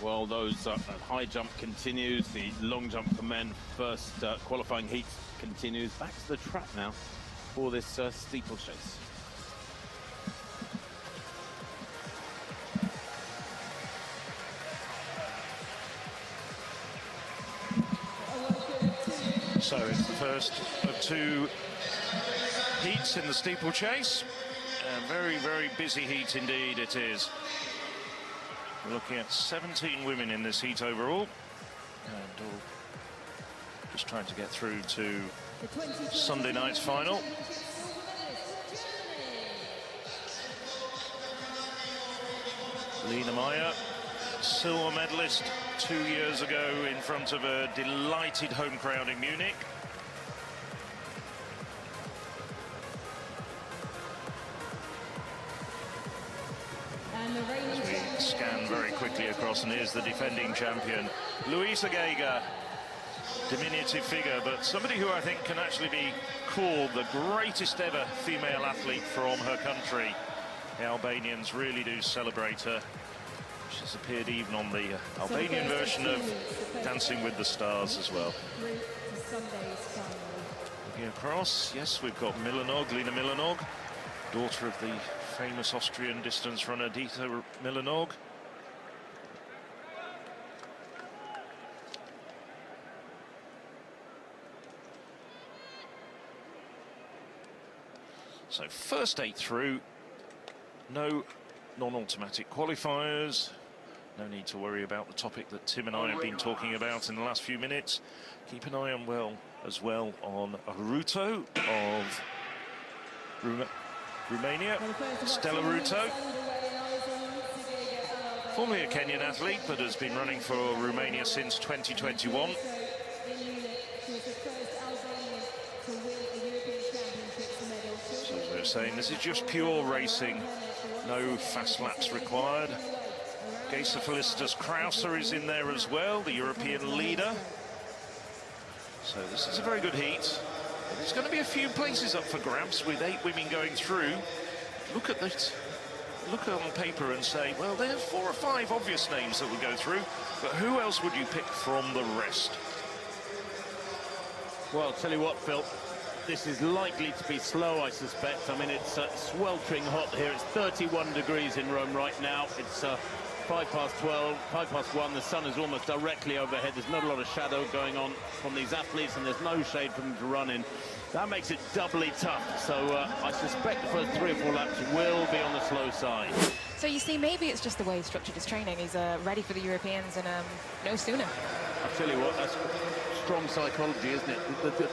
Well, those high jump continues, the long jump for men, first qualifying heat continues. Back to the track now for this steeplechase. So it's the first of two heats in the steeplechase. A very, very busy heat indeed it is. We're looking at 17 women in this heat overall. And all just trying to get through to Sunday night's final. Lena Meyer, silver medalist 2 years ago in front of a delighted home crowd in Munich. As we scan very quickly across, and here's the defending champion, Luisa Geiger. Diminutive figure, but somebody who I think can actually be called the greatest ever female athlete from her country. The Albanians really do celebrate her. She's appeared even on the Albanian version of Dancing with the Stars as well. Looking across, yes, we've got Milanog, Lena Milanog, daughter of the famous Austrian distance runner Dieter Milanog. So first 8 through, no non-automatic qualifiers. No need to worry about the topic that Tim and I have been talking about in the last few minutes. Keep an eye on as well on Ruto of Romania, Stella Ruto. Formerly a Kenyan athlete, but has been running for Romania since 2021. So as we were saying, this is just pure racing, no fast laps required. Gesa Felicitas Krauser is in there as well, the European leader. So this is a very good heat. There's going to be a few places up for grabs with 8 women going through. Look at this. Look on paper and say, well, there's 4 or 5 obvious names that will go through, but who else would you pick from the rest? Well, I'll tell you what, Phil, this is likely to be slow, I suspect. I mean, it's sweltering hot here. It's 31 degrees in Rome right now. It's 12:05, 1:05. The sun is almost directly overhead. There's not a lot of shadow going on from these athletes, and there's no shade for them to run in. That makes it doubly tough. So I suspect the first 3 or 4 laps will be on the slow side. So you see, maybe it's just the way he's structured his training. He's ready for the Europeans and no sooner. I'll tell you what, that's strong psychology, isn't it?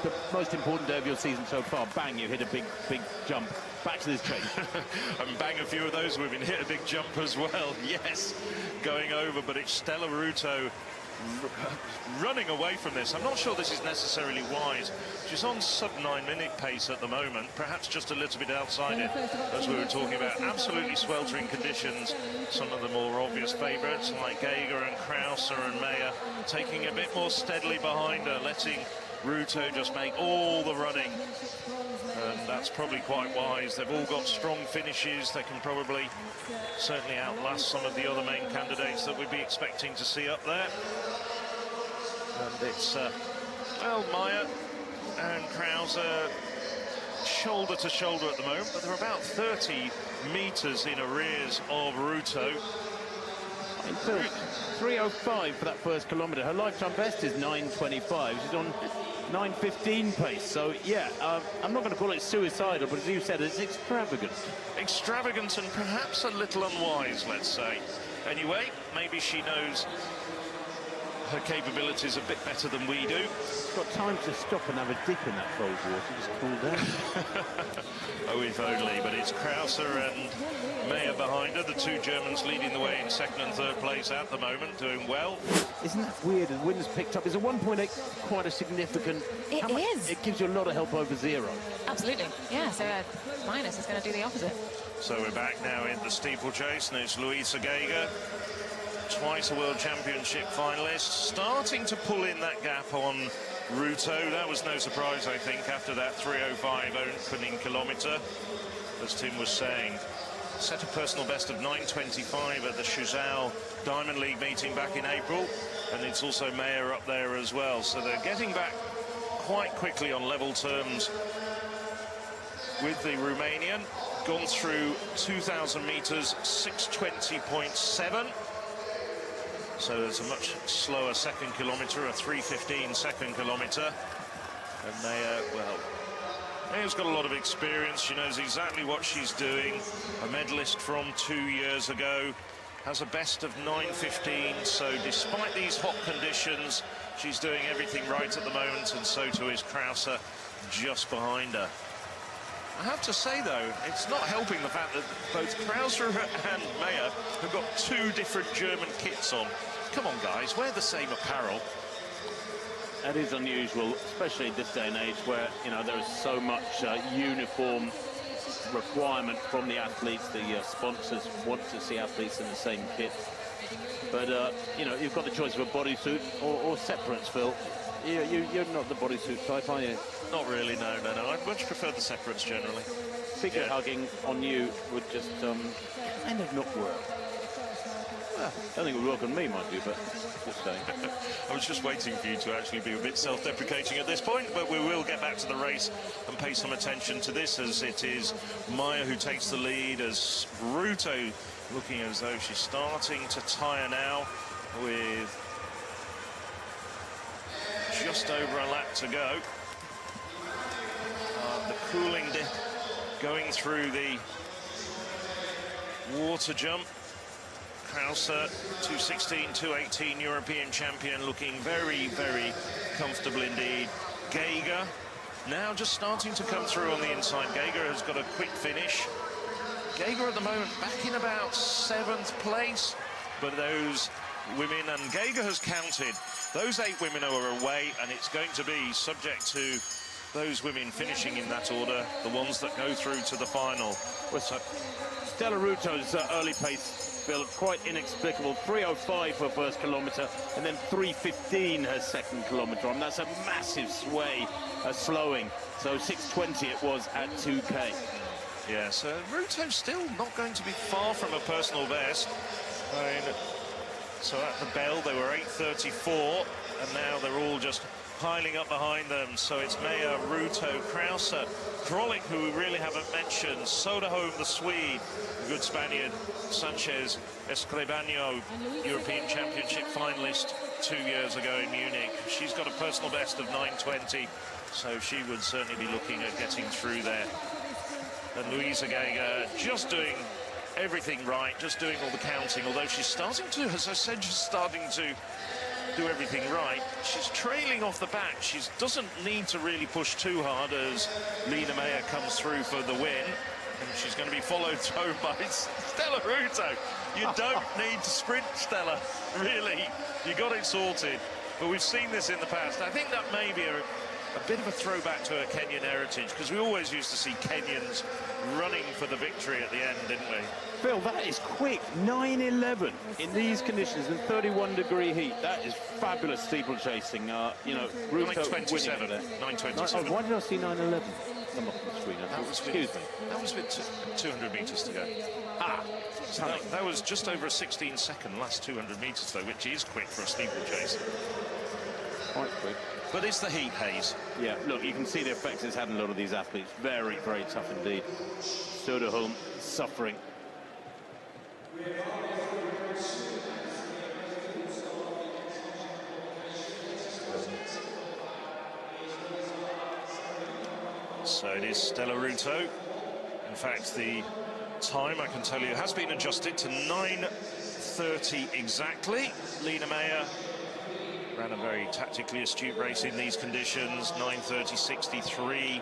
The most important day of your season so far. Bang, you hit a big jump. Back to this chase. And bang, a few of those women hit a big jump as well. Yes, going over, but it's Stella Ruto running away from this. I'm not sure this is necessarily wise. She's on sub-9-minute pace at the moment, perhaps just a little bit outside it, as we were talking about. Absolutely sweltering conditions. Some of the more obvious favourites like Geiger and Krauser and Meyer taking a bit more steadily behind her, letting Ruto just make all the running. And that's probably quite wise. They've all got strong finishes. They can probably certainly outlast some of the other main candidates that we'd be expecting to see up there. And it's, well, Meyer and Krauser shoulder to shoulder at the moment, but they're about 30 metres in arrears of Ruto. 3:05 for that first kilometre. Her lifetime best is 9:25. She's on 9:15 pace. So, yeah, I'm not going to call it suicidal, but as you said, it's extravagant. Extravagant and perhaps a little unwise, let's say. Anyway, maybe she knows her capabilities a bit better than we do. Got time to stop and have a dip in that cold water, just cool down. Oh, if only, but it's Krauser and Meyer behind her, the 2 Germans leading the way in 2nd and 3rd place at the moment, doing well. Isn't that weird? The wind's picked up. Is a 1.8 quite a significant... It is. It gives you a lot of help over 0. Absolutely. Yeah, so minus is going to do the opposite. So we're back now in the steeplechase, and it's Luisa Geiger, twice a World Championship finalist, starting to pull in that gap on Ruto. That was no surprise, I think, after that 3:05 opening kilometre, as Tim was saying. set a personal best of 9:25 at the Shuzhou Diamond League meeting back in April, and it's also Maya up there as well. So they're getting back quite quickly on level terms with the Romanian. Gone through 2,000 meters, 6:20.7. So it's a much slower second kilometer, a 3:15 second kilometer. And Maya, well, Maya's got a lot of experience. She knows exactly what she's doing. A medalist from 2 years ago. Has a best of 9:15. So despite these hot conditions, she's doing everything right at the moment. And so too is Krauser just behind her. I have to say, though, it's not helping the fact that both Krauser and Maya have got two different German kits on. Come on, guys, wear the same apparel. That is unusual, especially in this day and age where, you know, there is so much uniform requirement from the athletes. The sponsors want to see athletes in the same kit. But, you know, you've got the choice of a bodysuit or separates, Phil. You're not the bodysuit type, are you? Not really, no. I'd much prefer the separates generally. Figure hugging on you would just kind of not work. Well, I don't think it would work on me, mind you, but just saying. I was just waiting for you to actually be a bit self-deprecating at this point, but we will get back to the race and pay some attention to this, as it is Maya who takes the lead, as Ruto looking as though she's starting to tire now, with just over a lap to go. The cooling dip going through the water jump. Krauser, 2:16, 2:18 European champion, looking very, very comfortable indeed. Geiger now just starting to come through on the inside. Geiger has got a quick finish. Geiger at the moment back in about 7th place, but those women, and Geiger has counted those 8 women who are away, and it's going to be subject to those women finishing in that order, the ones that go through to the final. So Stella Ruto's early pace, Phil, quite inexplicable. 3:05 for first kilometre, and then 3:15 her second kilometre. I mean, that's a massive sway, slowing. So 6:20 it was at 2K. Yeah, so Ruto's still not going to be far from a personal best. I mean, so at the bell they were 8:34, and now they're all just piling up behind them. So it's Maya, Ruto, Krauser, Krolik, who we really haven't mentioned, Soderholm, the Swede, the good Spaniard, Sanchez Escribano, European Championship finalist 2 years ago in Munich. She's got a personal best of 9:20, so she would certainly be looking at getting through there. And Luisa Geiger just doing everything right, just doing all the counting, although she's starting to, as I said, she's starting to do everything right. She's trailing off the back. She doesn't need to really push too hard as Lena Meyer comes through for the win. And she's going to be followed through by Stella Ruto. You don't need to sprint, Stella, really. You got it sorted. But we've seen this in the past. I think that may be a bit of a throwback to her Kenyan heritage, because we always used to see Kenyans running for the victory at the end, didn't we? Phil, that is quick. 9:11 in these conditions in 31-degree heat. That is fabulous steeplechasing. You know, Ruto 9:27. 9:27. Oh, why did I see 9:11 come up on the screen? Excuse me. That was with 200 metres to go. So that was just over a 16-second last 200 metres, though, which is quick for a steeplechase. Quite quick. But it's the heat haze. Yeah, look, you can see the effects it's had on a lot of these athletes. Very, very tough indeed. Soderholm suffering. So it is Stella Ruto. In fact, the time, I can tell you, has been adjusted to 9:30 exactly. Lena Meyer ran a very tactically astute race in these conditions. 9:30.63.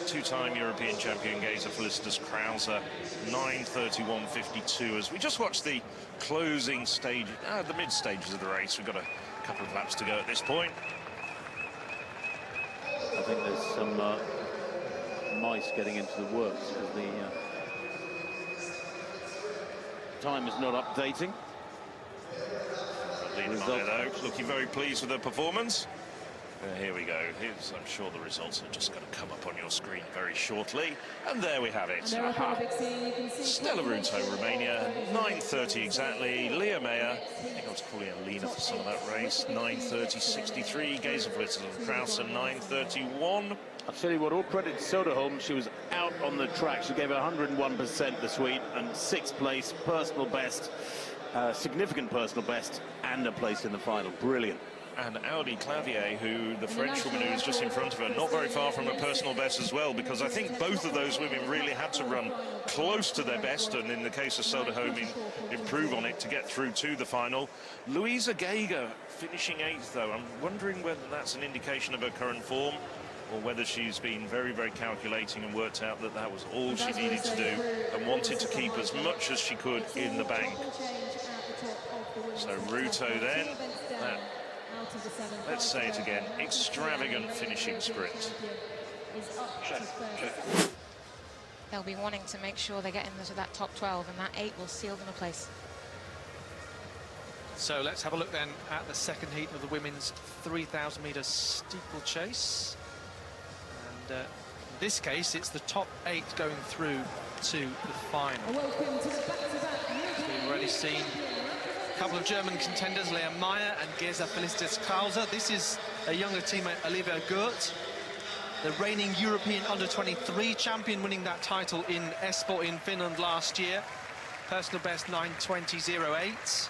Two-time European champion Geza Felicitas Krauser. 9:31.52. As we just watched the closing stage, the mid stages of the race. We've got a couple of laps to go at this point. I think there's some mice getting into the works because the time is not updating. Lena Meyer, though, looking very pleased with her performance. Here we go. I'm sure the results are just going to come up on your screen very shortly. And there we have it. Stella Ruto, Romania, 9:30 exactly. Leah Meyer, I think I was calling her Lena for some of that race, 9:30.63. Gazer and Krause, 9:31. I'll tell you what, all credit to Soderholm. She was out on the track. She gave 101% this week, and 6th place, personal best, significant personal best, and a place in the final. Brilliant. And Audi Clavier, who the French woman who is just in front of her, not very far from her personal best as well, because I think both of those women really had to run close to their best, and in the case of Soderholm, improve on it to get through to the final. Louisa Geiger finishing 8th, though. I'm wondering whether that's an indication of her current form, or whether she's been very, very calculating and worked out that that was all she needed to do and wanted to keep as much as she could in the bank. So Ruto then, let's say it again, extravagant finishing sprint. They'll be wanting to make sure they get into that top 12, and that 8 will seal them a place. So let's have a look then at the second heat of the women's 3000m steeplechase. And in this case, it's the top 8 going through to the final. We've already seen a couple of German contenders, Leah Meyer and Gesa Felicitas-Krause. This is a younger teammate, Olivia Gurt, the reigning European under-23 champion, winning that title in Espoo in Finland last year. Personal best 9:20.08.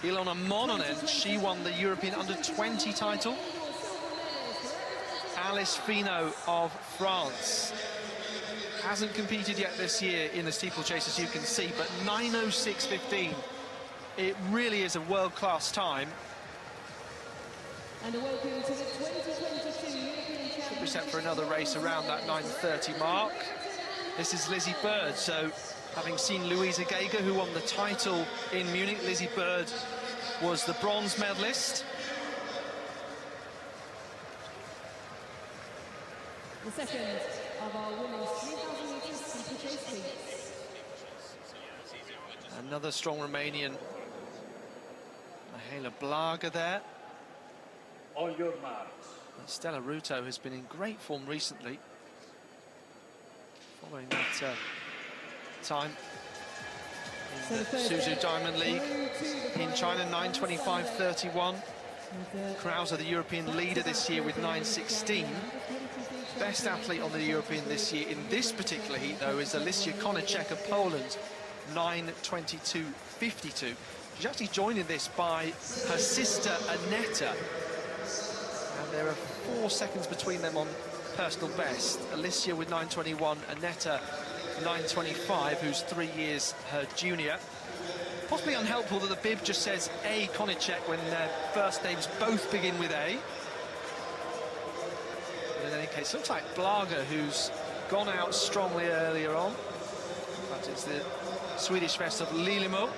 Ilona Mononen, she won the European under-20 title. Alice Finot of France hasn't competed yet this year in the steeplechase, as you can see, but 9:06.15. It really is a world-class time. And welcome to the 2022 European Championship. Should be set for another race around that 9:30 mark. This is Lizzie Bird, so having seen Louisa Geiger, who won the title in Munich, Lizzie Bird was the bronze medalist. The second of our women's 3000m steeplechase heats. Another strong Romanian, Mihaela Blaga there. On your marks. Stella Ruto has been in great form recently, following that time in the Suzhou Diamond League in China, 9:25.31. Krause, the European leader this year, with 9:16. Best athlete on the European this year in this particular heat, though, is Alicia Konicek of Poland, 9:22.52. She's actually joined in this by her sister Aneta, and there are 4 seconds between them on personal best. Alicia with 9:21, Aneta 9:25, who's 3 years her junior. Possibly unhelpful that the bib just says A Konicek when their first names both begin with A. But in any case, looks like Blaga, who's gone out strongly earlier on. That is the Swedish vest of Lilimo.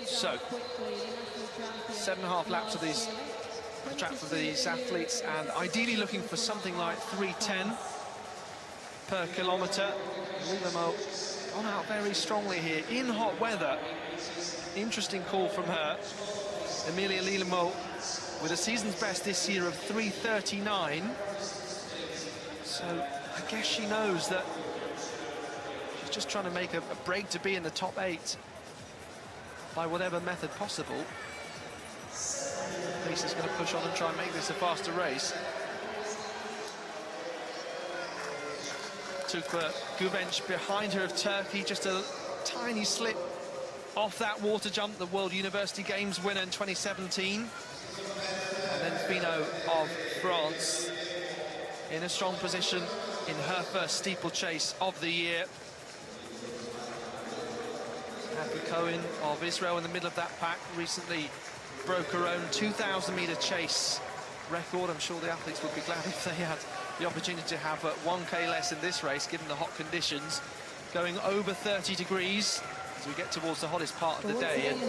So, 7.5 laps of these track for these athletes, and ideally looking for something like 3:10 per kilometre. Lilimo gone out very strongly here in hot weather. Interesting call from her. Emilia Lilimo with a season's best this year of 3:39. So I guess she knows that she's just trying to make a break to be in the top 8 by whatever method possible. Pace is going to push on and try and make this a faster race. Tukba Güvenç behind her of Turkey, just a tiny slip off that water jump, the World University Games winner in 2017. And then Finot of France in a strong position in her first steeplechase of the year. Abby Cohen of Israel in the middle of that pack recently broke her own 2000m chase record. I'm sure the athletes would be glad if they had the opportunity to have 1k less in this race, given the hot conditions, going over 30 degrees as we get towards the hottest part of the day. And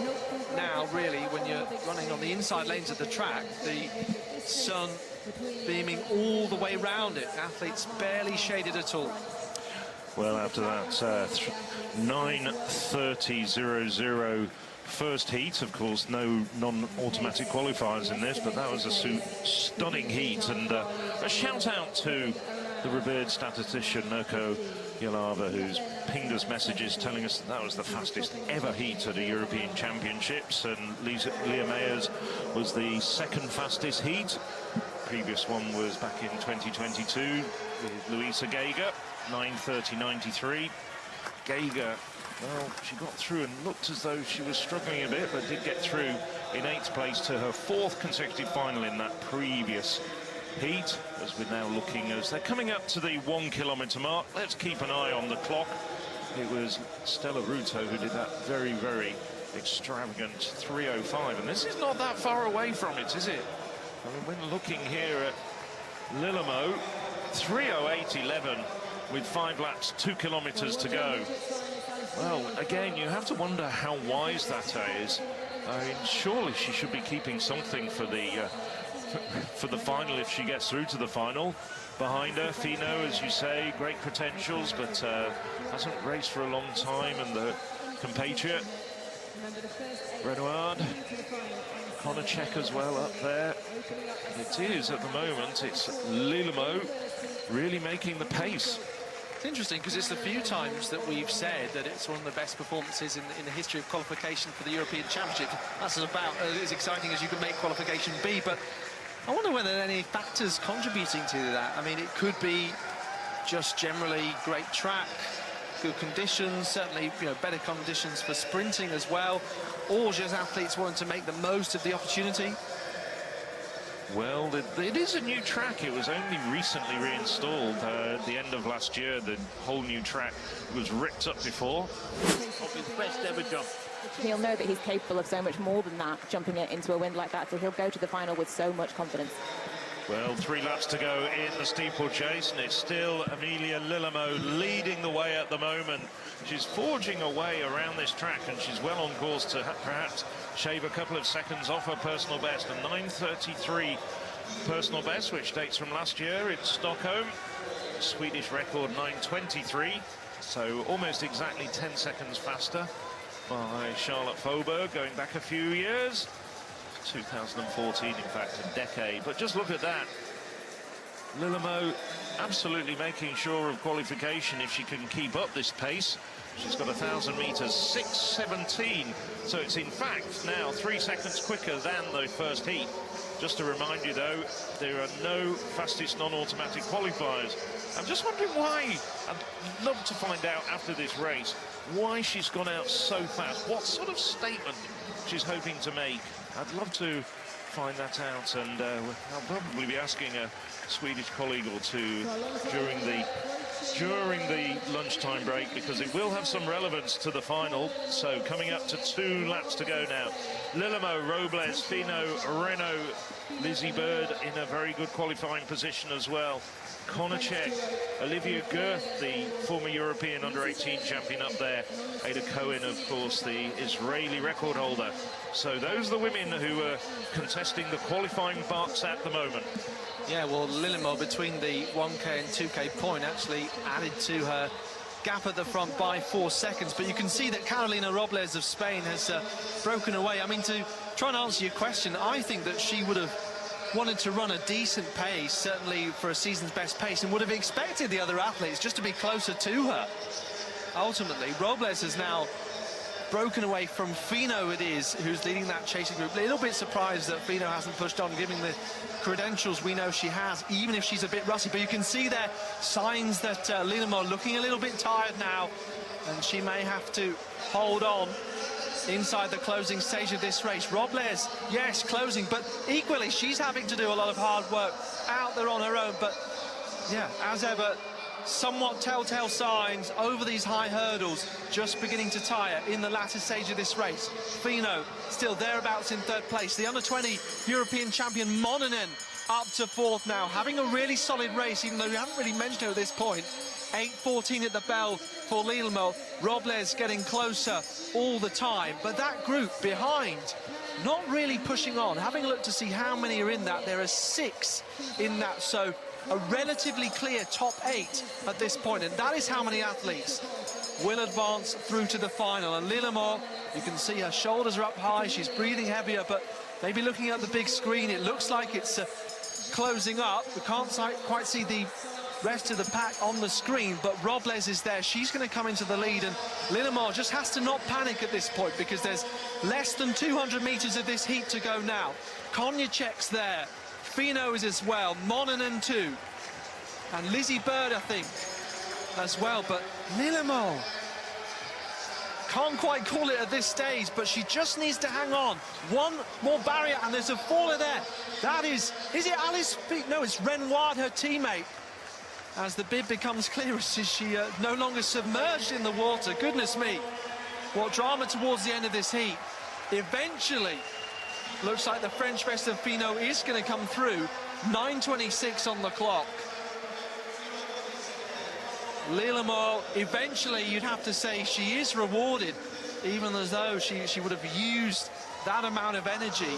now, really, when you're running on the inside lanes of the track, the sun beaming all the way round it, athletes barely shaded at all. Well, after that 9:30.00 first heat. Of course, no non-automatic qualifiers in this, but that was a stunning heat. And a shout out to the revered statistician Mirko Jelava, who's pinged us messages telling us that was the fastest ever heat at a European Championships, and Leah Mayers was the second fastest heat. Previous one was back in 2022 with Luisa Geiger, 9:30.93. Geiger, well, she got through and looked as though she was struggling a bit, but did get through in 8th place to her 4th consecutive final in that previous heat. As we're now looking as they're coming up to the 1 kilometre mark, let's keep an eye on the clock. It was Stella Ruto who did that very, very extravagant 3:05, and this is not that far away from it, is it? I mean, when looking here at Lillemoe, 3:08.11 with 5 laps, 2 kilometres to go. Well, again, you have to wonder how wise that is. I mean, surely she should be keeping something for the final if she gets through to the final. Behind her, Finot, as you say, great credentials, but hasn't raced for a long time, and the compatriot, Renoir, Konachek as well up there. It is, at the moment, it's Lillemoe really making the pace. It's interesting because it's the few times that we've said that it's one of the best performances in the history of qualification for the European Championship. That's about as exciting as you can make qualification be, but I wonder whether there are any factors contributing to that. I mean, it could be just generally great track, good conditions, certainly, you know, better conditions for sprinting as well, or just athletes wanting to make the most of the opportunity. Well, it is a new track. It was only recently reinstalled at the end of last year. The whole new track was ripped up before. Of his best ever jump. He'll know that he's capable of so much more than that, jumping it into a wind like that, so he'll go to the final with so much confidence. Well, 3 laps to go in the steeplechase, and it's still Amelia Lillemoe leading the way at the moment. She's forging a way around this track, and she's well on course to perhaps shave a couple of seconds off her personal best. A 9:33 personal best, which dates from last year in Stockholm. Swedish record 9:23, so almost exactly 10 seconds faster by Charlotte Foberg going back a few years. 2014, in fact, a decade. But just look at that. Lillemoe absolutely making sure of qualification if she can keep up this pace. She's got 1,000 metres, 6:17. So it's in fact now 3 seconds quicker than the first heat. Just to remind you, though, there are no fastest non-automatic qualifiers. I'm just wondering why. I'd love to find out after this race why she's gone out so fast. What sort of statement she's hoping to make. I'd love to find that out, and I'll probably be asking a Swedish colleague or two during the lunchtime break, because it will have some relevance to the final. So coming up to 2 laps to go now. Lillemoe, Robles, Finot, Renault, Lizzie Bird in a very good qualifying position as well. Konachek, Olivia Girth, the former European under-18 champion up there. Ada Cohen, of course, the Israeli record holder. So those are the women who are contesting the qualifying box at the moment. Yeah, well, Lillemoe, between the 1K and 2K point, actually added to her gap at the front by 4 seconds. But you can see that Carolina Robles of Spain has broken away. I mean, to try and answer your question, I think that she would have wanted to run a decent pace, certainly for a season's best pace, and would have expected the other athletes just to be closer to her. Ultimately, Robles has now broken away from Finot, it is, who's leading that chasing group. A little bit surprised that Finot hasn't pushed on, given the credentials we know she has, even if she's a bit rusty. But you can see there signs that Lillemoe looking a little bit tired now, and she may have to hold on inside the closing stage of this race. Robles, yes, closing, but equally she's having to do a lot of hard work out there on her own. But yeah, as ever, somewhat telltale signs over these high hurdles, just beginning to tire in the latter stage of this race. Finot still thereabouts in 3rd place. The under-20 European champion Mononen up to 4th now, having a really solid race, even though we haven't really mentioned her at this point. 8:14 at the bell for Lillemoe. Robles getting closer all the time, but that group behind not really pushing on. Having a look to see how many are in that, there are 6 in that, so a relatively clear top 8 at this point, and that is how many athletes will advance through to the final. And Lillemore, you can see her shoulders are up high, she's breathing heavier, but maybe looking at the big screen, it looks like it's closing up. We can't quite see the rest of the pack on the screen, but Robles is there. She's going to come into the lead, and Lillemore just has to not panic at this point because there's less than 200 meters of this heat to go now. Konieczek's there, Finot is as well, Mononen too, and Lizzie Bird, I think, as well. But Lillemore can't quite call it at this stage, but she just needs to hang on. One more barrier, and there's a faller there. That is it Alice? No, it's Renoir, her teammate. As the bib becomes clearer, is she no longer submerged in the water? Goodness me, what drama towards the end of this heat. Eventually, looks like the French best of Finot is going to come through. 9:26 on the clock. Lillemore, eventually you'd have to say she is rewarded, even as though she would have used that amount of energy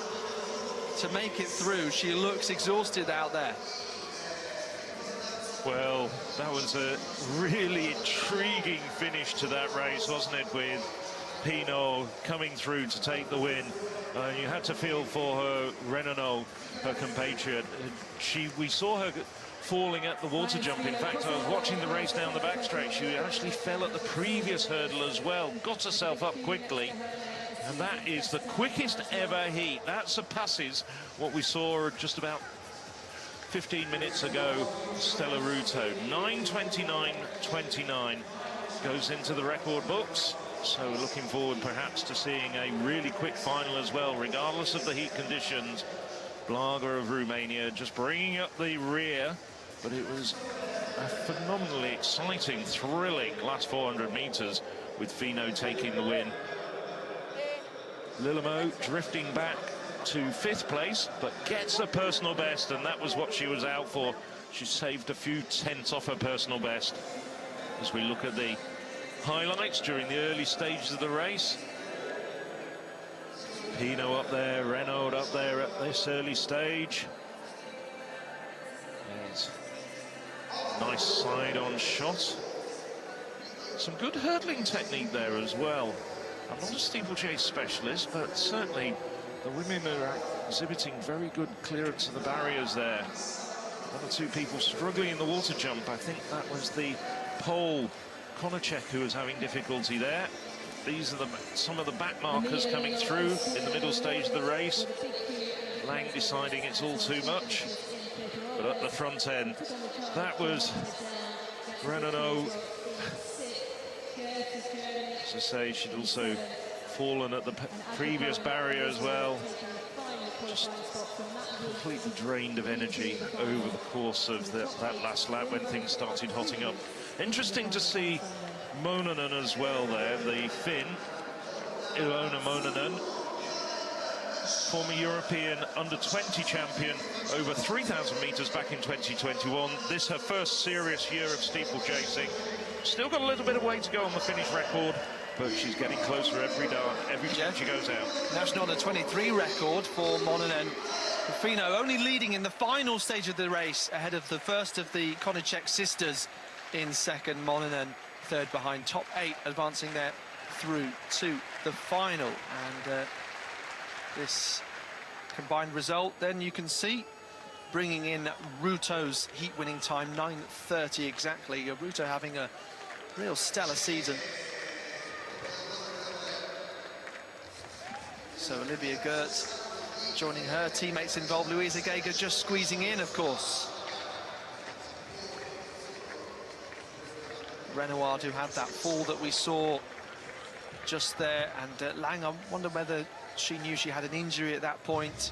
to make it through. She looks exhausted out there. Well, that was a really intriguing finish to that race, wasn't it, with Finot coming through to take the win. You had to feel for her, Renaud, her compatriot. We saw her falling at the water jump. In fact, I was watching the race down the backstretch. She actually fell at the previous hurdle as well, got herself up quickly, and that is the quickest ever heat. That surpasses what we saw just about 15 minutes ago, Stella Ruto. 9:29.29 goes into the record books. So looking forward perhaps to seeing a really quick final as well, regardless of the heat conditions. Blaga of Romania just bringing up the rear, but it was a phenomenally exciting, thrilling last 400 meters with Finot taking the win. Lillemore drifting back to 5th place, but gets a personal best, and that was what she was out for. She saved a few tenths off her personal best. As we look at the highlights during the early stages of the race, Finot up there, Renaud up there at this early stage. And nice side-on shot. Some good hurdling technique there as well. I'm not a steeplechase specialist, but certainly the women are exhibiting very good clearance of the barriers there. One or two people struggling in the water jump. I think that was the Pole, Konieczek, who was having difficulty there. These are some of the back markers coming through in the middle stage of the race. Lang deciding it's all too much. But at the front end, that was Renaud. As I say, she'd also fallen at the previous barrier as well. Just completely drained of energy over the course of that last lap when things started hotting up. Interesting to see Mononen as well there, the Finn, Ilona Mononen, former European under-20 champion over 3,000 meters back in 2021. This her first serious year of steeplechasing. Still got a little bit of way to go on the finish record, but she's getting closer every time she goes out. National under 23 record for Mononen. Finot only leading in the final stage of the race ahead of the first of the Konieczek sisters in second. Mononen third behind, top 8 advancing there through to the final. And this combined result, then you can see, bringing in Ruto's heat-winning time, 9:30 exactly. Ruto having a real stellar season. So Olivia Gert joining her teammates involved. Louisa Geiger just squeezing in, of course. Renoir, who had that fall that we saw just there, and Lang, I wonder whether she knew she had an injury at that point.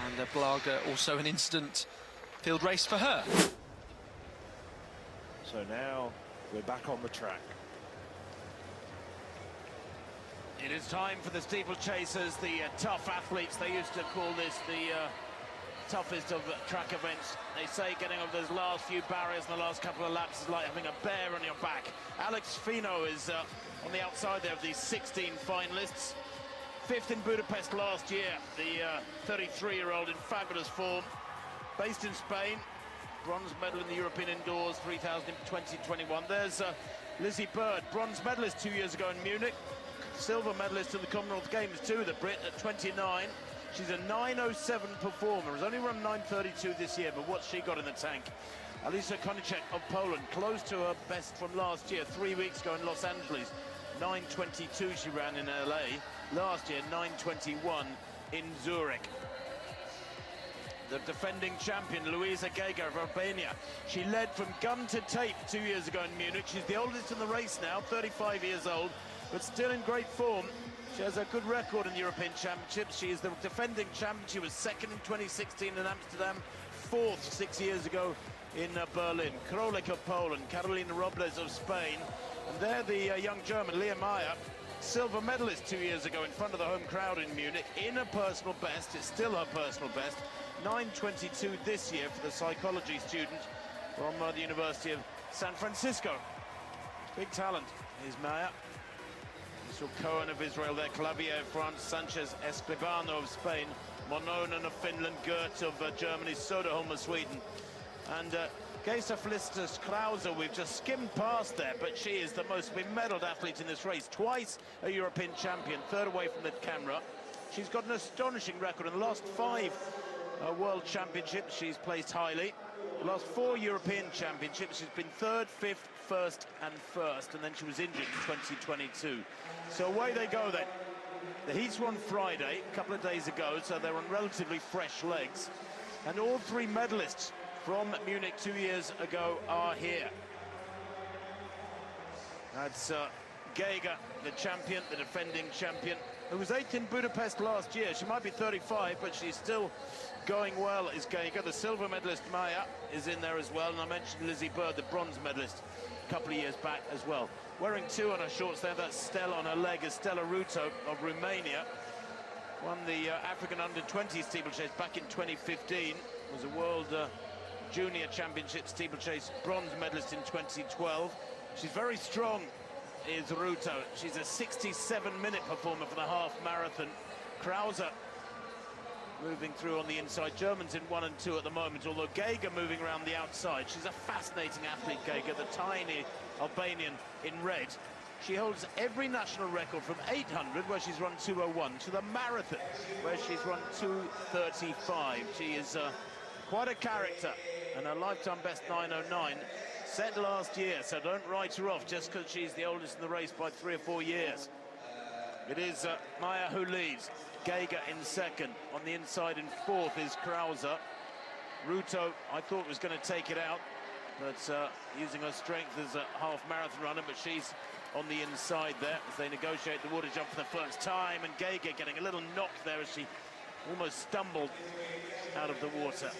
And Blaga, also an incident field race for her. So now we're back on the track. It is time for the steeplechasers, the tough athletes. They used to call this the toughest of track events. They say getting over those last few barriers in the last couple of laps is like having a bear on your back. Alex Finot is on the outside there of these 16 finalists. 5th in Budapest last year, the 33-year-old in fabulous form. based in Spain. Bronze medal in the European Indoors 3000 in 2021. There's Lizzie Bird, bronze medalist 2 years ago in Munich. Silver medalist in the Commonwealth Games too, the Brit at 29. She's a 9:07 performer. Has only run 9:32 this year, but what's she got in the tank? Alisa Konicek of Poland, close to her best from last year, 3 weeks ago in Los Angeles. 9:22 she ran in LA. Last year, 9:21 in Zurich. The defending champion, Luisa Gega of Albania. She led from gun to tape 2 years ago in Munich. She's the oldest in the race now, 35 years old, but still in great form. She has a good record in the European Championships. She is the defending champion. She was second in 2016 in Amsterdam, fourth 6 years ago in Berlin. Krolik of Poland, Carolina Robles of Spain, and there the young German, Leah Meyer, silver medalist 2 years ago in front of the home crowd in Munich, in a personal best. It's still her personal best. 9:22 this year for the psychology student from the University of San Francisco. Big talent is Meyer. So Cohen of Israel there, Clavier of France, Sanchez Escribano of Spain, Mononen of Finland, Goethe of Germany, Soderholm of Sweden, and Geisa Felicitas Krause we've just skimmed past there, but she is the most medalled athlete in this race, twice a European champion, third away from the camera. She's got an astonishing record in the last 5 World Championships. She's placed highly. The last 4 European Championships, she's been third, fifth, first and first, and then she was injured in 2022. So away they go then. The heats were on Friday, a couple of days ago, so they're on relatively fresh legs. And all 3 medalists from Munich 2 years ago are here. That's Gega, the champion, the defending champion, who was 8th in Budapest last year. She might be 35, but she's still going well, is Gega. The silver medalist Maya is in there as well, and I mentioned Lizzie Bird, the bronze medalist a couple of years back as well. Wearing 2 on her shorts there, that's Stella on her leg, is Stella Ruto of Romania. Won the African Under-20 steeplechase back in 2015. Was a World Junior Championship steeplechase bronze medalist in 2012. She's very strong, is Ruto. She's a 67-minute performer for the half marathon. Krause moving through on the inside. Germans in 1 and 2 at the moment, although Gega moving around the outside. She's a fascinating athlete, Gega, the tiny Albanian in red. She holds every national record from 800, where she's run 2:01, to the marathon, where she's run 2:35. She is quite a character, and her lifetime best 9:09 set last year, so don't write her off just because she's the oldest in the race by 3 or 4 years. It is Maya who leads. Gega in second. On the inside in fourth is Krause. Ruto, I thought, was going to take it out, but using her strength as a half marathon runner, but she's on the inside there as they negotiate the water jump for the first time, and Gega getting a little knock there as she almost stumbled out of the water.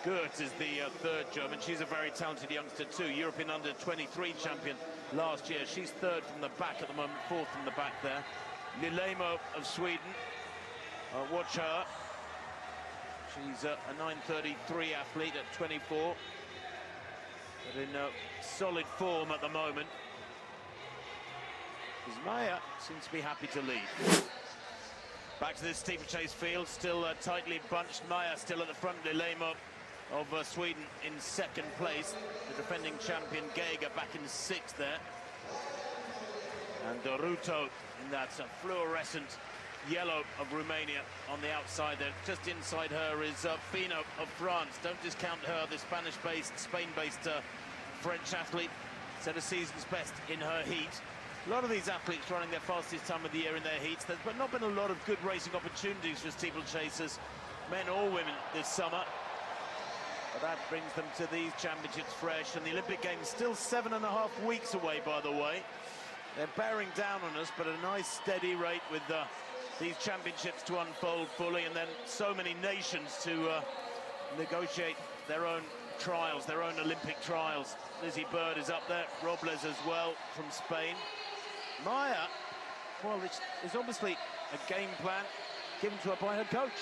Goethe is the third German. She's a very talented youngster too, European Under-23 champion last year. She's third from the back at the moment, fourth from the back there. Lilemo of Sweden, watch her. She's a 9:33 athlete at 24, but in solid form at the moment. Maya seems to be happy to lead. Back to this steeplechase field, still tightly bunched. Maya still at the front. Lilemo of Sweden in second place. The defending champion Gega back in 6th there. And Ruto in that fluorescent yellow of Romania on the outside there. Just inside her is Finot of France. Don't discount her, the Spanish-based, Spain-based French athlete. Set a season's best in her heat. A lot of these athletes running their fastest time of the year in their heats. There's not been a lot of good racing opportunities for steeplechasers, men or women, this summer. But that brings them to these championships fresh, and the Olympic Games still 7.5 weeks away, by the way. They're bearing down on us, but at a nice steady rate with these championships to unfold fully, and then so many nations to negotiate their own trials, their own Olympic trials. Lizzie Bird is up there, Robles as well from Spain. Maya, well, it's obviously a game plan given to her by her coach.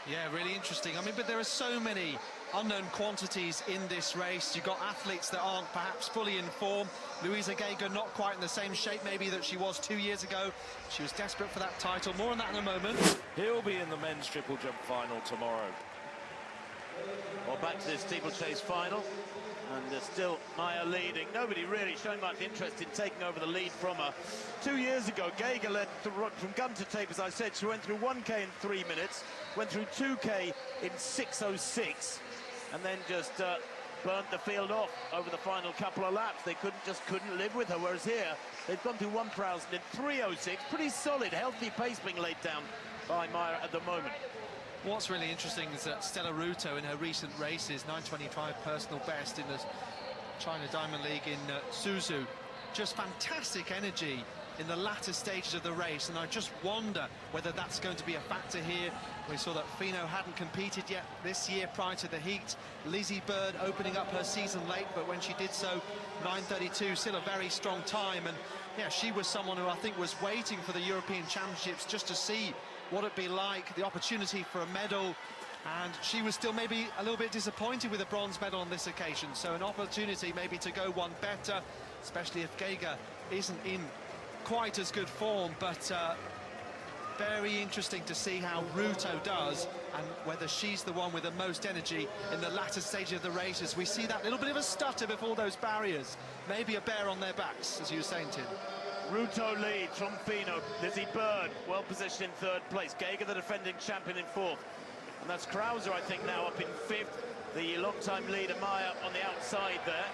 Yeah, really interesting. I mean, but there are so many unknown quantities in this race. You've got athletes that aren't perhaps fully in form. Luisa Geiger not quite in the same shape maybe that she was 2 years ago. She was desperate for that title. More on that in a moment. He'll be in the men's triple jump final tomorrow. Well, back to this steeplechase final, and there's still Maya leading. Nobody really showing much interest in taking over the lead from her. 2 years ago, Geiger led from gun to tape, as I said. She went through 1K in 3 minutes, went through 2K in 6:06, and then just burnt the field off over the final couple of laps. They couldn't live with her, whereas here, they've gone through 1,000 in 3:06. Pretty solid, healthy pace being laid down by Maya at the moment. What's really interesting is that Stella Ruto in her recent races, 9:25 personal best in the China Diamond League in Suzhou, just fantastic energy in the latter stages of the race, and I just wonder whether that's going to be a factor here. We saw that Finot hadn't competed yet this year prior to the heat. Lizzie Bird opening up her season late, but when she did so, 9:32, still a very strong time. And yeah, she was someone who I think was waiting for the European Championships just to see what it'd be like, the opportunity for a medal, and she was still maybe a little bit disappointed with a bronze medal on this occasion. So an opportunity maybe to go one better, especially if Geiger isn't in quite as good form. But very interesting to see how Ruto does and whether she's the one with the most energy in the latter stage of the race, as we see that little bit of a stutter before those barriers, maybe a bear on their backs, as you were saying, Tim. Ruto leads from Finot. Lizzie Bird well positioned in third place. Geiger, the defending champion, in fourth. And that's Krauser, I think, now up in fifth. The long-time leader, Maya, on the outside there.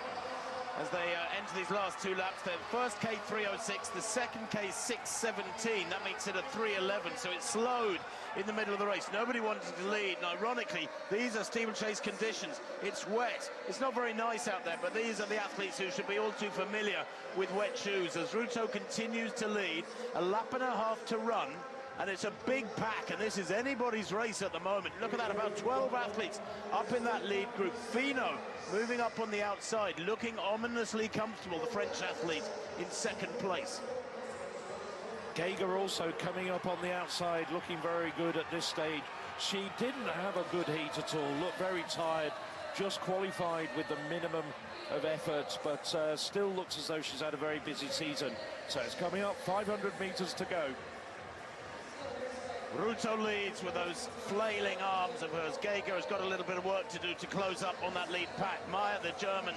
As they enter these last two laps, the first K 3:06, the second K 6:17. That makes it a 3:11, so it's slowed in the middle of the race. Nobody wanted to lead, and ironically, these are steeplechase conditions. It's wet. It's not very nice out there, but these are the athletes who should be all too familiar with wet shoes. As Ruto continues to lead, a lap and a half to run, and it's a big pack, and this is anybody's race at the moment. Look at that, about 12 athletes up in that lead group. Finot moving up on the outside, looking ominously comfortable, the French athlete in second place. Geiger also coming up on the outside, looking very good at this stage. She didn't have a good heat at all, looked very tired, just qualified with the minimum of effort, but still looks as though she's had a very busy season. So it's coming up, 500 meters to go. Ruto leads with those flailing arms of hers. Geiger has got a little bit of work to do to close up on that lead pack. Maya, the German,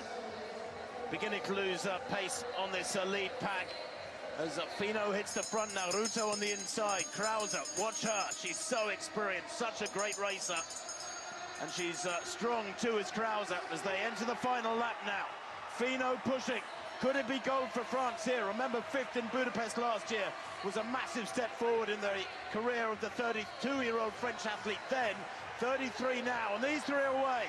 beginning to lose pace on this lead pack as Finot hits the front now. Ruto on the inside. Krauser, watch her. She's so experienced, such a great racer. And she's strong too as Krauser as they enter the final lap now. Finot pushing. Could it be gold for France here? Remember, fifth in Budapest last year was a massive step forward in the career of the 32-year-old French athlete then. 33 now, and these three are away.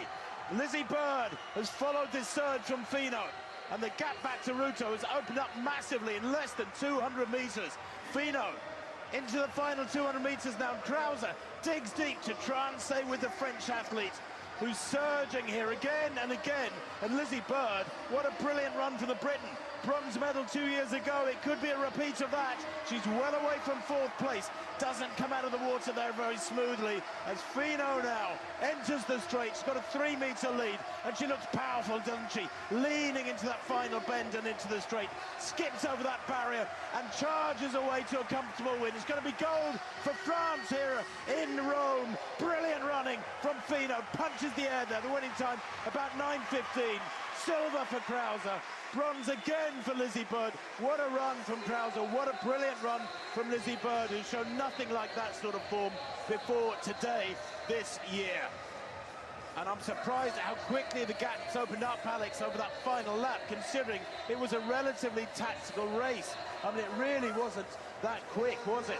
Lizzie Bird has followed this surge from Finot, and the gap back to Ruto has opened up massively in less than 200 meters. Finot into the final 200 meters now. Krauser digs deep to try and stay with the French athlete, who's surging here again and again. And Lizzie Bird, what a brilliant run for the Briton. Bronze medal 2 years ago, it could be a repeat of that. She's well away from fourth place, doesn't come out of the water there very smoothly, as Finot now enters the straight. She's got a 3-meter lead, and she looks powerful, doesn't she? Leaning into that final bend and into the straight, skips over that barrier and charges away to a comfortable win. It's going to be gold for France here in Rome. Brilliant running from Finot, punches the air there. The winning time about 9:15. Silver for Krauser, bronze again for Lizzie Bird. What a run from Krauser, what a brilliant run from Lizzie Bird, who's shown nothing like that sort of form before today, this year. And I'm surprised at how quickly the gap's opened up, Alex, over that final lap, considering it was a relatively tactical race. I mean, it really wasn't that quick, was it?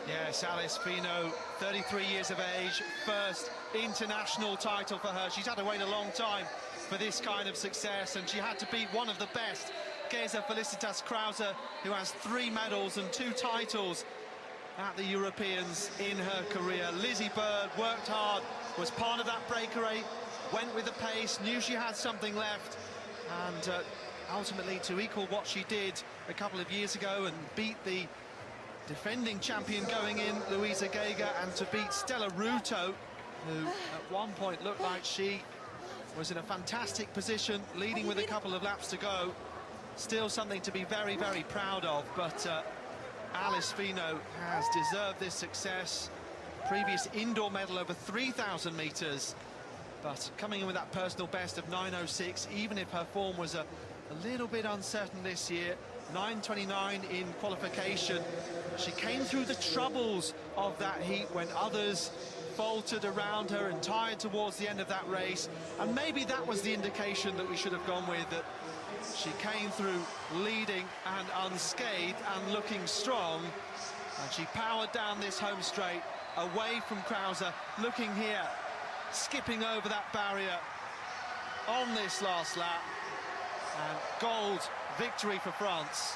Yes, Alice Finot, 33 years of age, first international title for her. She's had to wait a long time for this kind of success, and she had to beat one of the best, Geza Felicitas Krauser, who has 3 medals and 2 titles at the Europeans in her career. Lizzie Bird worked hard, was part of that breakaway, went with the pace, knew she had something left, and ultimately to equal what she did a couple of years ago and beat the defending champion going in, Luisa Geiger, and to beat Stella Ruto who at one point looked like she was in a fantastic position, leading with a couple of laps to go. Still something to be very, very proud of, but Alice Finot has deserved this success. Previous indoor medal over 3,000 metres, but coming in with that personal best of 9:06, even if her form was a little bit uncertain this year. 9:29 in qualification. She came through the troubles of that heat when others faltered around her and tired towards the end of that race, and maybe that was the indication that we should have gone with, that she came through leading and unscathed and looking strong, and she powered down this home straight away from Krauser, looking here, skipping over that barrier on this last lap, and gold victory for France.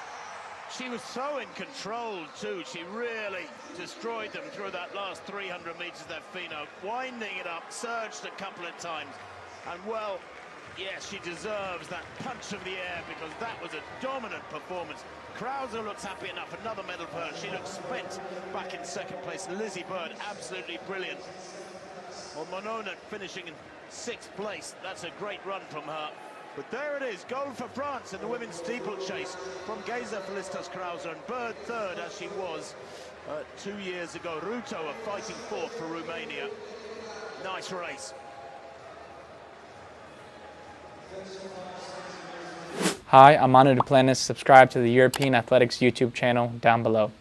She was so in control too. She really destroyed them through that last 300 metres there, Finot, winding it up, surged a couple of times, and well, yes, she deserves that punch of the air, because that was a dominant performance. Krauser looks happy enough, another medal for her. She looks spent back in second place. Lizzie Bird, absolutely brilliant. Well, Monona finishing in 6th place. That's a great run from her. But there it is, gold for France in the women's steeplechase from Geza Felicitas Krauser, and Bird third, as she was 2 years ago. Ruto are fighting fourth for Romania. Nice race. Hi, I'm Manu Duplantis. Subscribe to the European Athletics YouTube channel down below.